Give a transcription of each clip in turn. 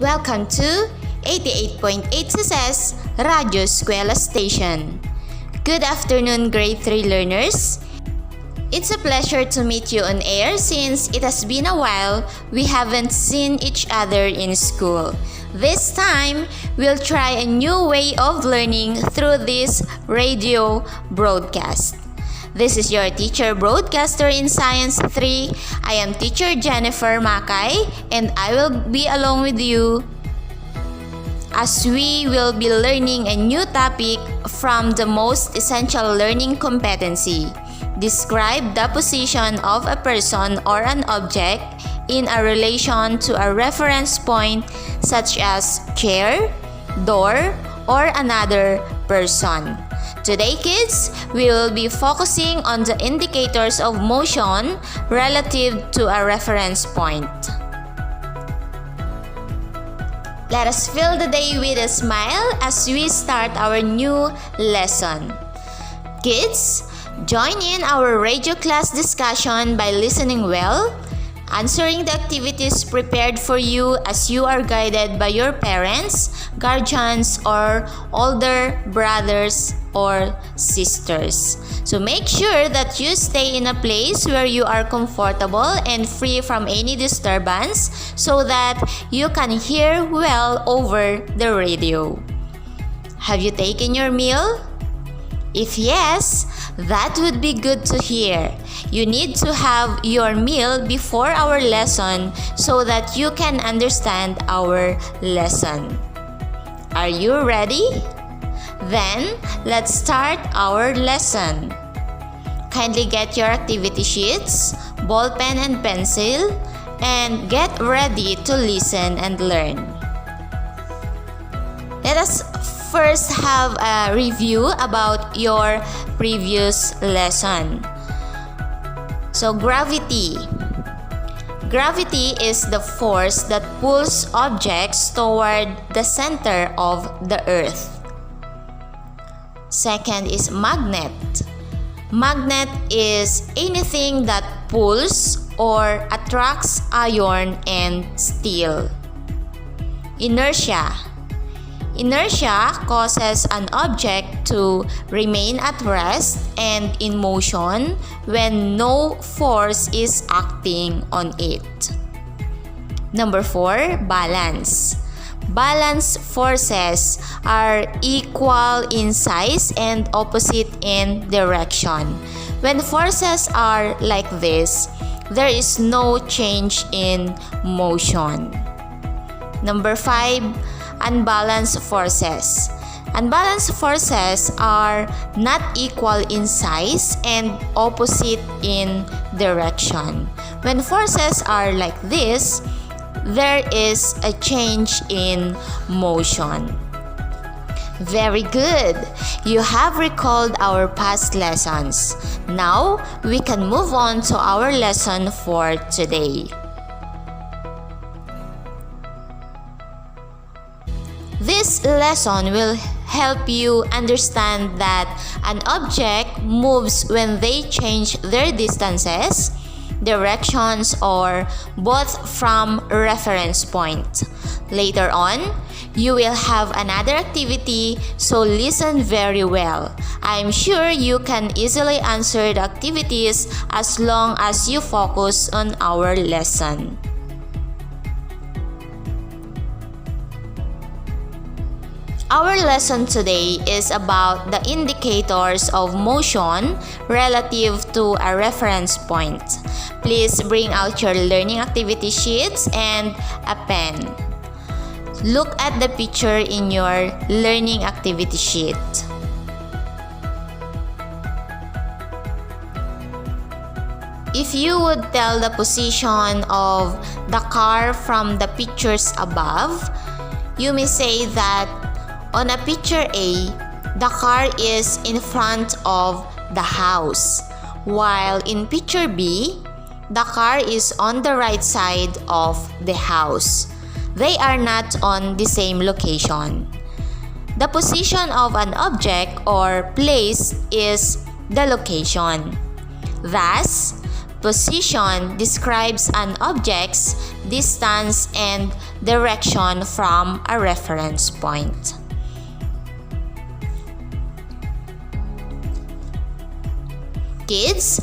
Welcome to 88.8 Success Radio Eskwela Station. Good afternoon, grade 3 learners. It's a pleasure to meet you on air since it has been a while we haven't seen each other in school. This time, we'll try a new way of learning through this radio broadcast. This is your teacher broadcaster in Science 3. I am teacher Jennifer Makay and I will be along with you as we will be learning a new topic from the most essential learning competency. Describe the position of a person or an object in a relation to a reference point such as chair, door, or another person. Today, kids, we will be focusing on the indicators of motion relative to a reference point. Let us fill the day with a smile as we start our new lesson. Kids, join in our radio class discussion by listening well, answering the activities prepared for you as you are guided by your parents, guardians, or older brothers or sisters. So make sure that you stay in a place where you are comfortable and free from any disturbance so that you can hear well over the radio. Have you taken your meal? If yes, that would be good to hear. You need to have your meal before our lesson so that you can understand our lesson. Are you ready? Then, let's start our lesson. Kindly get your activity sheets, ball pen and pencil, and get ready to listen and learn. Let us first have a review about your previous lesson. So, gravity. Gravity is the force that pulls objects toward the center of the earth. Second is magnet. Magnet is anything that pulls or attracts iron and steel. Inertia. Inertia causes an object to remain at rest and in motion when no force is acting on it. Number 4, balance. Balance forces are equal in size and opposite in direction. When forces are like this, there is no change in motion. Number 5, unbalanced forces. Unbalanced forces are not equal in size and opposite in direction. When forces are like this, there is a change in motion. Very good. You have recalled our past lessons. Now, we can move on to our lesson for today. This lesson will help you understand that an object moves when they change their distances, directions, or both from reference point. Later on, you will have another activity, so listen very well. I'm sure you can easily answer the activities as long as you focus on our lesson. Our lesson today is about the indicators of motion relative to a reference point. Please bring out your learning activity sheets and a pen. Look at the picture in your learning activity sheet. If you would tell the position of the car from the pictures above, you may say that on a picture A, the car is in front of the house, while in picture B, the car is on the right side of the house. They are not on the same location. The position of an object or place is the location. Thus, position describes an object's distance and direction from a reference point. Kids,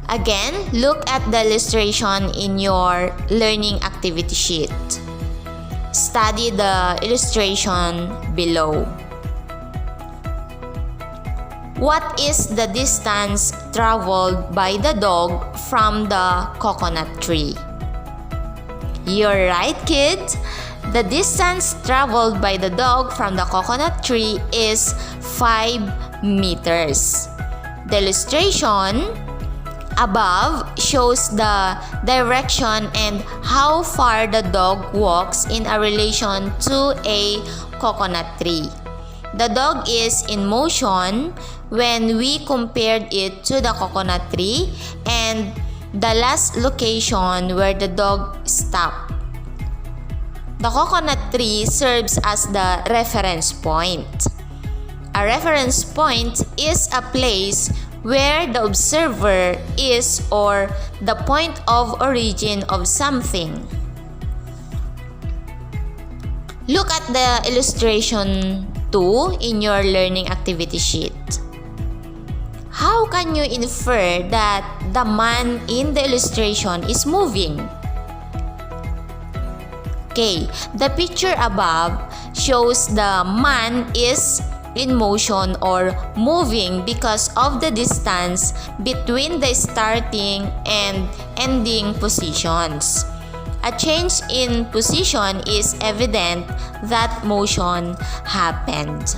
again, look at the illustration in your learning activity sheet. Study the illustration below. What is the distance traveled by the dog from the coconut tree? You're right, kids. The distance traveled by the dog from the coconut tree is 5 meters. The illustration above shows the direction and how far the dog walks in a relation to a coconut tree. The dog is in motion when we compared it to the coconut tree and the last location where the dog stopped. The coconut tree serves as the reference point. A reference point is a place where the observer is or the point of origin of something. Look at the illustration 2 in your learning activity sheet. How can you infer that the man in the illustration is moving? Okay, the picture above shows the man is in motion or moving because of the distance between the starting and ending positions. A change in position is evident that motion happened.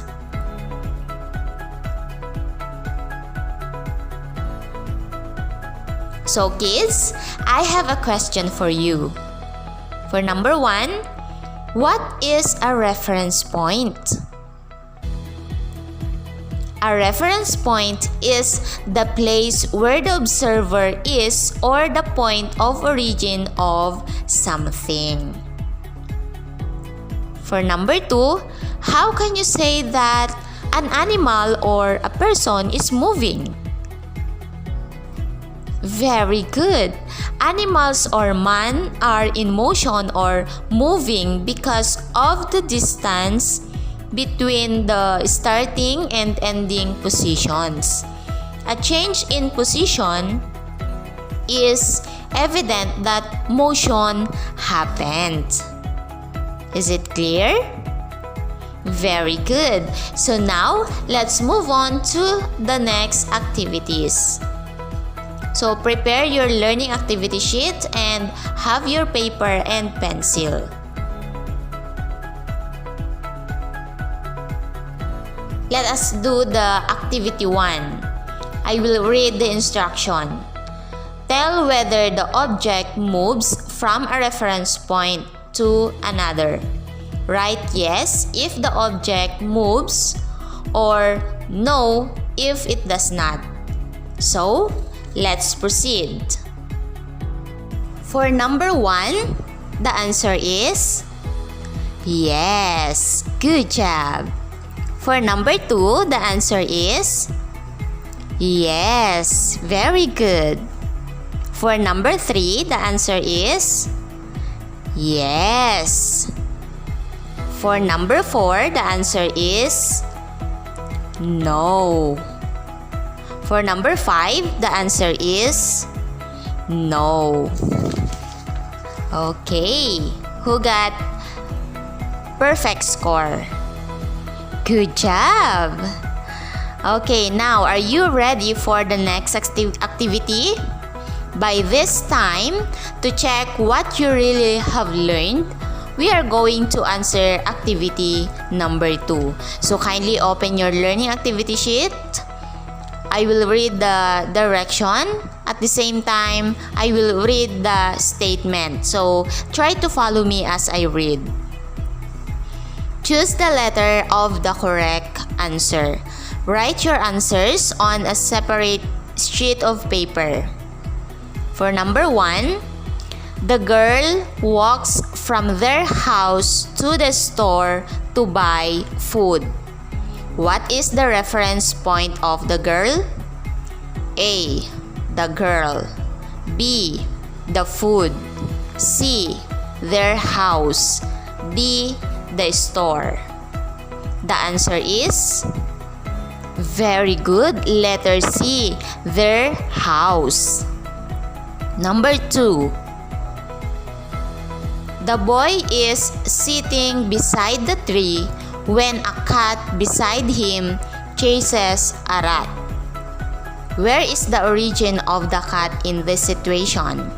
So kids, I have a question for you. For number 1, what is a reference point? A reference point is the place where the observer is or the point of origin of something. For number 2, how can you say that an animal or a person is moving? Very good. Animals or man are in motion or moving because of the distance between the starting and ending positions. A change in position is evident that motion happened. Is it clear? Very good. So now, let's move on to the next activities. So prepare your learning activity sheet and have your paper and pencil. Let us do the activity 1. I will read the instruction. Tell whether the object moves from a reference point to another. Write yes if the object moves or no if it does not. So, let's proceed. For number 1, the answer is yes. Good job. For number 2, the answer is yes. Very good. For number 3, the answer is yes. For number 4, the answer is no. For number 5, the answer is no. Okay. Who got perfect score? Good job! Okay, now are you ready for the next activity? By this time, to check what you really have learned, we are going to answer activity number 2. So kindly open your learning activity sheet. I will read the direction. At the same time, I will read the statement. So try to follow me as I read. Choose the letter of the correct answer. Write your answers on a separate sheet of paper. For number 1, the girl walks from their house to the store to buy food. What is the reference point of the girl? A. The girl. B. The food. C. Their house. D. The store. The answer is very good. Letter C. Their house. Number 2. The boy is sitting beside the tree when a cat beside him chases a rat. Where is the origin of the cat in this situation?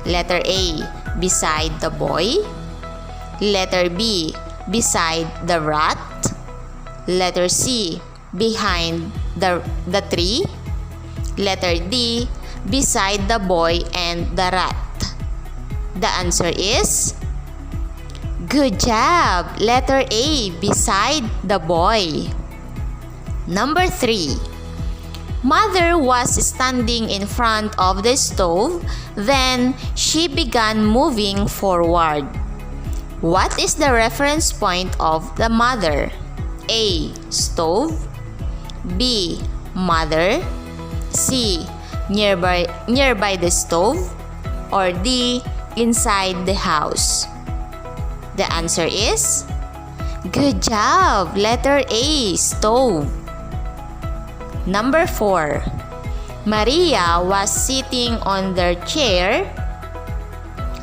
Letter A. Beside the boy. Letter B. Beside the rat. Letter C. Behind the tree. Letter D. Beside the boy and the rat. The answer is good job. Letter A. Beside the boy. Number 3. Mother was standing in front of the stove, then she began moving forward. What is the reference point of the mother? A. Stove. B. Mother. C. Nearby the stove. Or D. Inside the house. The answer is good job. Letter A. Stove. Number 4. Maria was sitting on their chair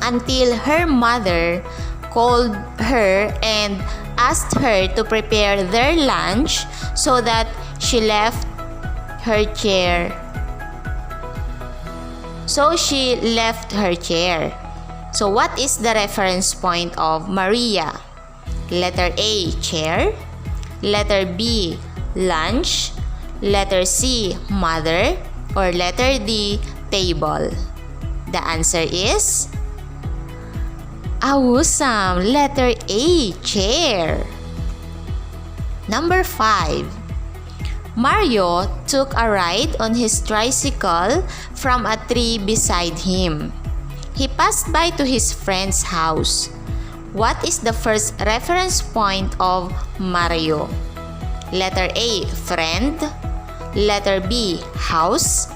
until her mother called her and asked her to prepare their lunch, so that she left her chair. So what is the reference point of Maria? Letter A. Chair. Letter B. Lunch. Letter C. Mother. Or letter D. Table. The answer is awesome. Letter A. Chair. Number 5. Mario took a ride on his tricycle from a tree beside him. He passed by to his friend's house. What is the first reference point of Mario? Letter A. Friend. Letter B. House.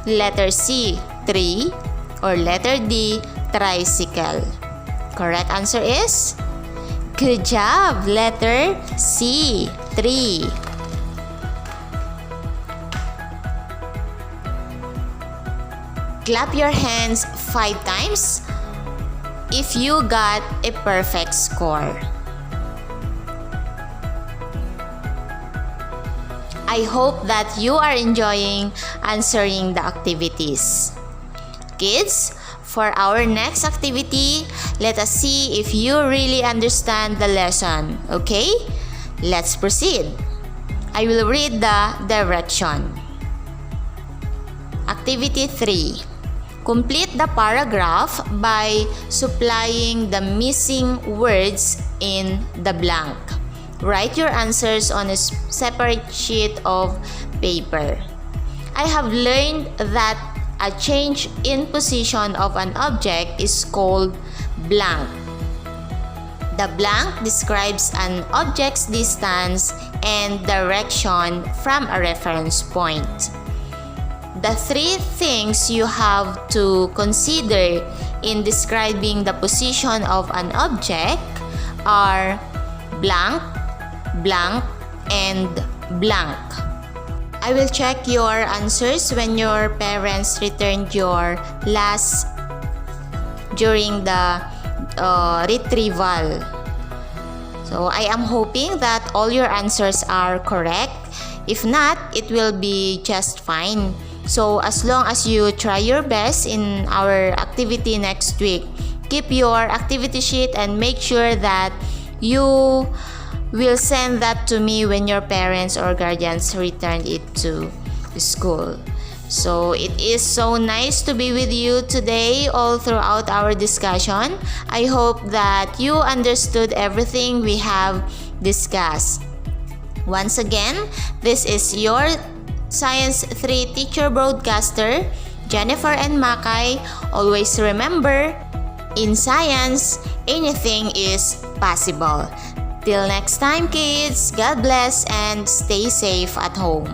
Letter C. Tree. Or letter D. Tricycle. Correct answer is good job. Letter C. Tree. Clap your hands 5 times if you got a perfect score. I hope that you are enjoying answering the activities. Kids, for our next activity, let us see if you really understand the lesson. Okay? Let's proceed. I will read the direction. Activity 3. Complete the paragraph by supplying the missing words in the blank. Write your answers on a separate sheet of paper. I have learned that a change in position of an object is called blank. The blank describes an object's distance and direction from a reference point. The 3 things you have to consider in describing the position of an object are blank, blank, and blank. I will check your answers when your parents returned your last during the retrieval. So I am hoping that all your answers are correct. If not, it will be just fine. So as long as you try your best in our activity next week, keep your activity sheet and make sure that you will send that to me when your parents or guardians return it to school. So it is so nice to be with you today all throughout our discussion. I hope that you understood everything we have discussed. Once again, this is your Science 3 teacher broadcaster, Jennifer and Makay. Always remember, in science, anything is possible. Till next time, kids, God bless and stay safe at home.